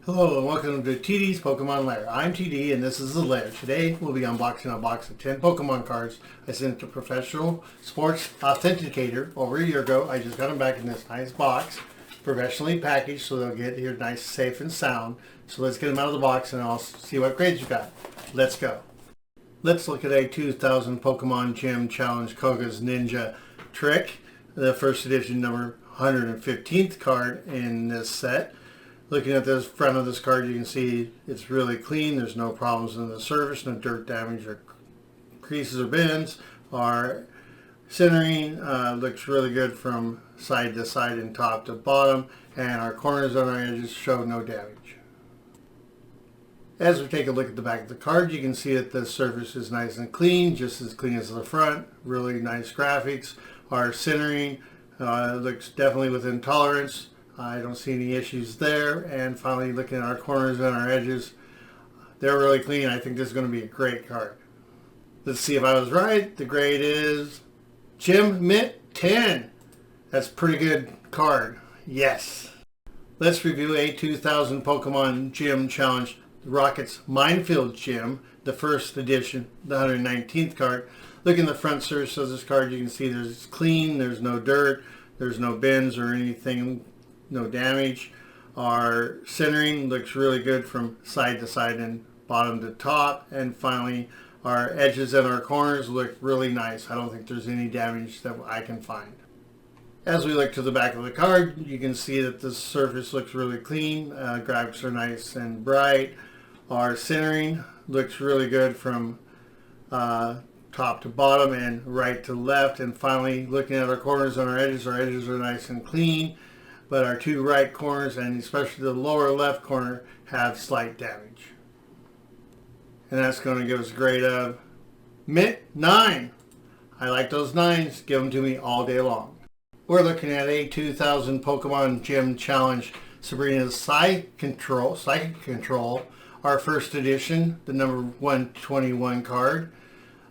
Hello and welcome to TD's Pokemon Lair. I'm TD and this is the Lair. Today we'll be unboxing a box of 10 Pokemon cards I sent to Professional Sports Authenticator over a year ago. I just got them back in this nice box, professionally packaged, so they'll get here nice, safe and sound. So let's get them out of the box and I'll see what grades you got. Let's go. Let's look at a 2000 Pokemon Gym Challenge Koga's Ninja Trick, the first edition number 115th card in this set. Looking at the front of this card, you can see it's really clean. There's no problems in the surface, no dirt damage or creases or bends. Our centering looks really good from side to side and top to bottom, and our corners on our edges show no damage. As we take a look at the back of the card, you can see that the surface is nice and clean, just as clean as the front. Really nice graphics. Our centering looks definitely within tolerance. I don't see any issues there. And finally, looking at our corners and our edges, they're really clean. I think this is going to be a great card. Let's see if I was right. The grade is Gym Mint 10. That's a pretty good card. Yes. Let's review a 2000 Pokemon Gym Challenge Rockets Minefield Gym, the first edition, the 119th card. Look in the front surface of this card. You can see it's clean. There's no dirt. There's no bends or anything. No damage. Our centering looks really good from side to side and bottom to top. And finally, our edges and our corners look really nice. I don't think there's any damage that I can find. As we look to the back of the card, you can see that the surface looks really clean. Graphics are nice and bright. Our centering looks really good from top to bottom and right to left. And finally, looking at our corners and our edges are nice and clean. But our two right corners, and especially the lower left corner, have slight damage. And that's going to give us a grade of Mint 9. I like those 9s. Give them to me all day long. We're looking at a 2000 Pokemon Gym Challenge Sabrina's Psychic Control, our first edition, the number 121 card.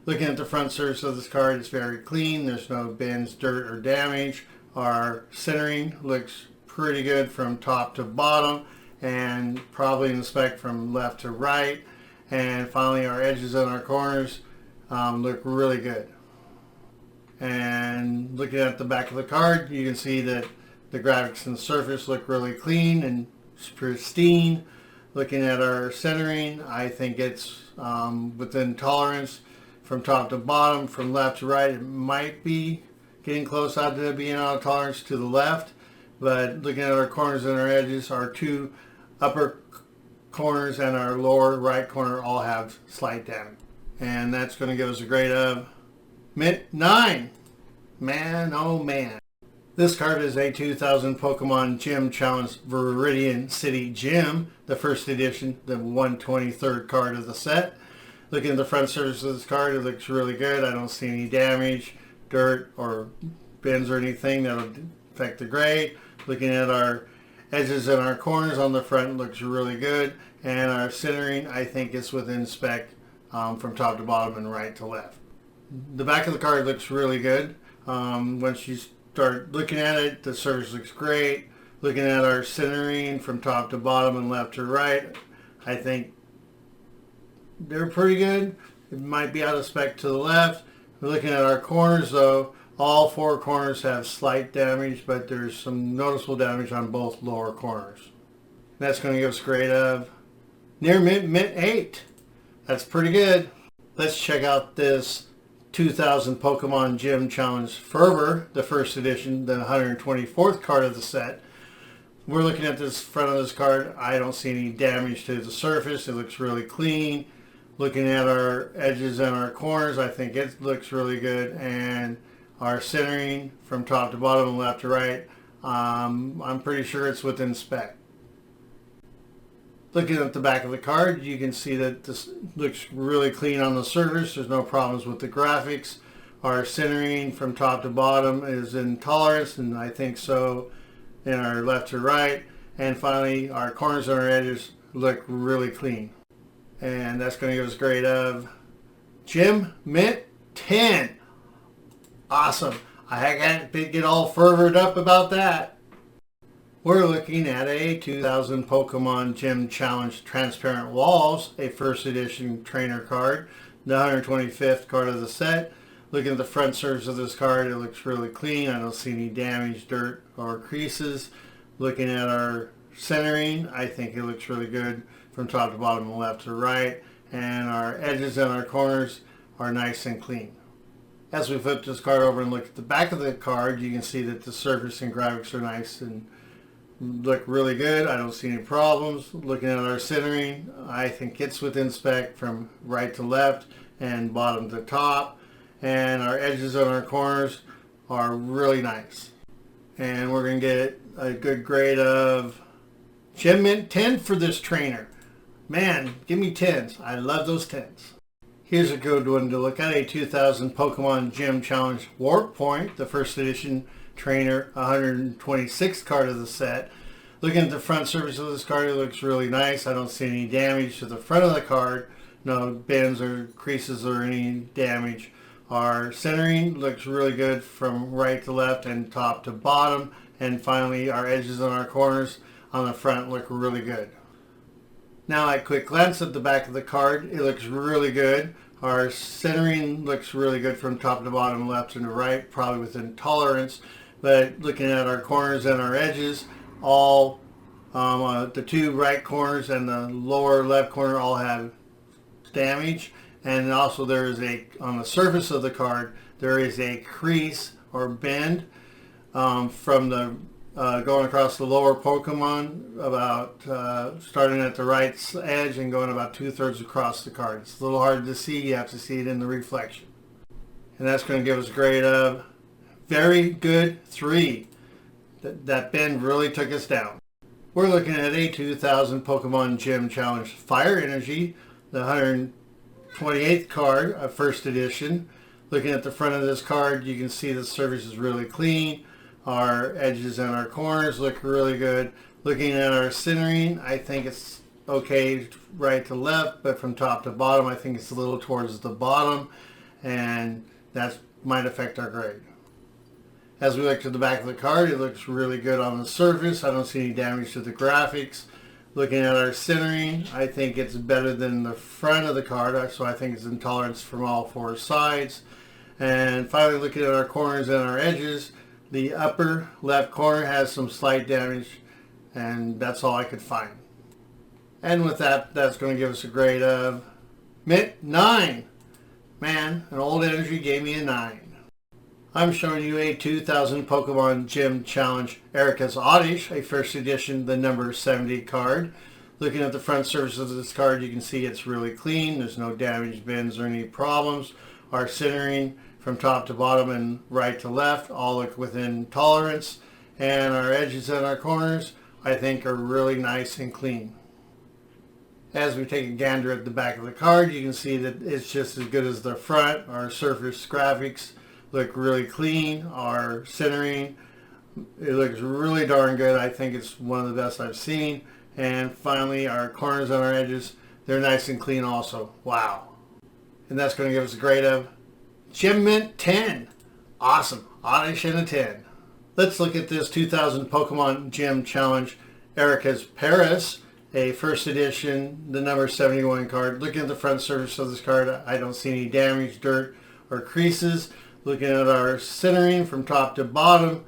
Looking at the front surface of this card, it's very clean. There's no bends, dirt, or damage. Our centering looks pretty good from top to bottom and probably in the spec from left to right. And finally, our edges and our corners look really good. And looking at the back of the card, you can see that the graphics and the surface look really clean and pristine. Looking at our centering, I think it's within tolerance from top to bottom, from left to right. It might be getting close out to being out of tolerance to the left, but looking at our corners and our edges, our two upper corners and our lower right corner all have slight damage. And that's going to give us a grade of Mint 9. Man, oh man. This card is a 2000 Pokemon Gym Challenge Viridian City Gym, the first edition, the 123rd card of the set. Looking at the front surface of this card, it looks really good. I don't see any damage, dirt, or bends or anything that'll affect the grade. Looking at our edges and our corners on the front, looks really good. And our centering, I think, is within spec from top to bottom and right to left. The back of the card looks really good. Once you start looking at it, the surface looks great. Looking at our centering from top to bottom and left to right, I think they're pretty good. It might be out of spec to the left. Looking at our corners, though, all four corners have slight damage, but there's some noticeable damage on both lower corners. That's going to give us a grade of near Mint 8. That's pretty good. Let's check out this 2000 Pokemon Gym Challenge Fervor, the first edition, the 124th card of the set. We're looking at this front of this card. I don't see any damage to the surface. It looks really clean. Looking at our edges and our corners, I think it looks really good. And our centering from top to bottom and left to right, I'm pretty sure it's within spec. Looking at the back of the card, you can see that this looks really clean on the surface. There's no problems with the graphics. Our centering from top to bottom is in tolerance, and I think so in our left to right. And finally, our corners and our edges look really clean. And that's going to give us a grade of Gym Mint 10. Awesome. I can't get all fervored up about that. We're looking at a 2000 Pokemon Gym Challenge Transparent Walls, a first edition trainer card, the 125th card of the set. Looking at the front surface of this card, it looks really clean. I don't see any damage, dirt, or creases. Looking at our centering, I think it looks really good from top to bottom and left to right. And our edges and our corners are nice and clean. As we flip this card over and look at the back of the card, you can see that the surface and graphics are nice and look really good. I don't see any problems. Looking at our centering, I think it's within spec from right to left and bottom to top. And our edges on our corners are really nice. And we're going to get a good grade of Gem Mint 10 for this trainer. Man, give me 10s. I love those 10s. Here's a good one to look at, a 2000 Pokemon Gym Challenge Warp Point, the first edition trainer, 126th card of the set. Looking at the front surface of this card, it looks really nice. I don't see any damage to the front of the card. No bends or creases or any damage. Our centering looks really good from right to left and top to bottom. And finally, our edges and our corners on the front look really good. Now, at a quick glance at the back of the card, it looks really good. Our centering looks really good from top to bottom, left and right, probably within tolerance. But looking at our corners and our edges, all the two right corners and the lower left corner all have damage. And also there is on the surface of the card, there is a crease or bend from the going across the lower Pokemon, about starting at the right edge and going about 2/3 across the card. It's a little hard to see. You have to see it in the reflection. And that's going to give us a grade of very good 3. That bend really took us down. We're looking at a 2000 Pokemon Gym Challenge Fire Energy, the 128th card of first edition. Looking at the front of this card, you can see the surface is really clean. Our edges and our corners look really good. Looking at our centering, I think it's okay right to left, but from top to bottom, I think it's a little towards the bottom, and that might affect our grade. As we look to the back of the card, it looks really good on the surface. I don't see any damage to the graphics. Looking at our centering, I think it's better than the front of the card, so I think it's in tolerance from all 4 sides. And finally, looking at our corners and our edges, the upper left corner has some slight damage, and that's all I could find. And with that, that's going to give us a grade of Mint 9. Man, an old energy gave me a 9. I'm showing you a 2000 Pokemon Gym Challenge Erica's Oddish, a first edition, the number 70 card. Looking at the front surface of this card, you can see it's really clean. There's no damage, bends, or any problems. Our centering from top to bottom and right to left all look within tolerance. And our edges and our corners, I think, are really nice and clean. As we take a gander at the back of the card, you can see that it's just as good as the front. Our surface graphics look really clean. Our centering, it looks really darn good. I think it's one of the best I've seen. And finally, our corners and our edges, they're nice and clean also. Wow. And that's going to give us a grade of Gem Mint 10. Awesome. Oddish and a 10. Let's look at this 2000 Pokemon Gym Challenge Erica's Paris, a first edition, the number 71 card. Looking at the front surface of this card, I don't see any damage, dirt, or creases. Looking at our centering from top to bottom,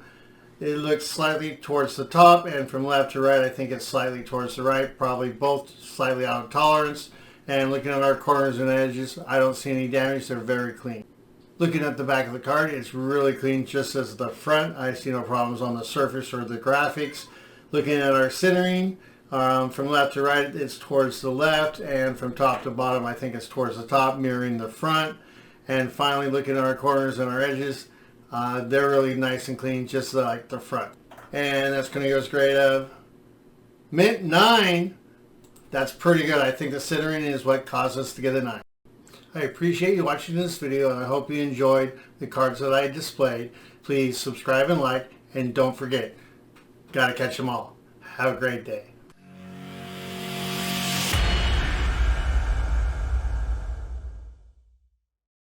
it looks slightly towards the top, and from left to right, I think it's slightly towards the right, probably both slightly out of tolerance. And looking at our corners and edges, I don't see any damage. They're very clean. Looking at the back of the card, it's really clean, just as the front. I see no problems on the surface or the graphics. Looking at our centering, from left to right, it's towards the left, and from top to bottom, I think it's towards the top, mirroring the front. And finally, looking at our corners and our edges, they're really nice and clean, just like the front. And that's going to give us a grade of Mint 9. That's pretty good. I think the centering is what caused us to get a 9. I appreciate you watching this video, and I hope you enjoyed the cards that I displayed. Please subscribe and like, and don't forget, gotta catch them all. Have a great day.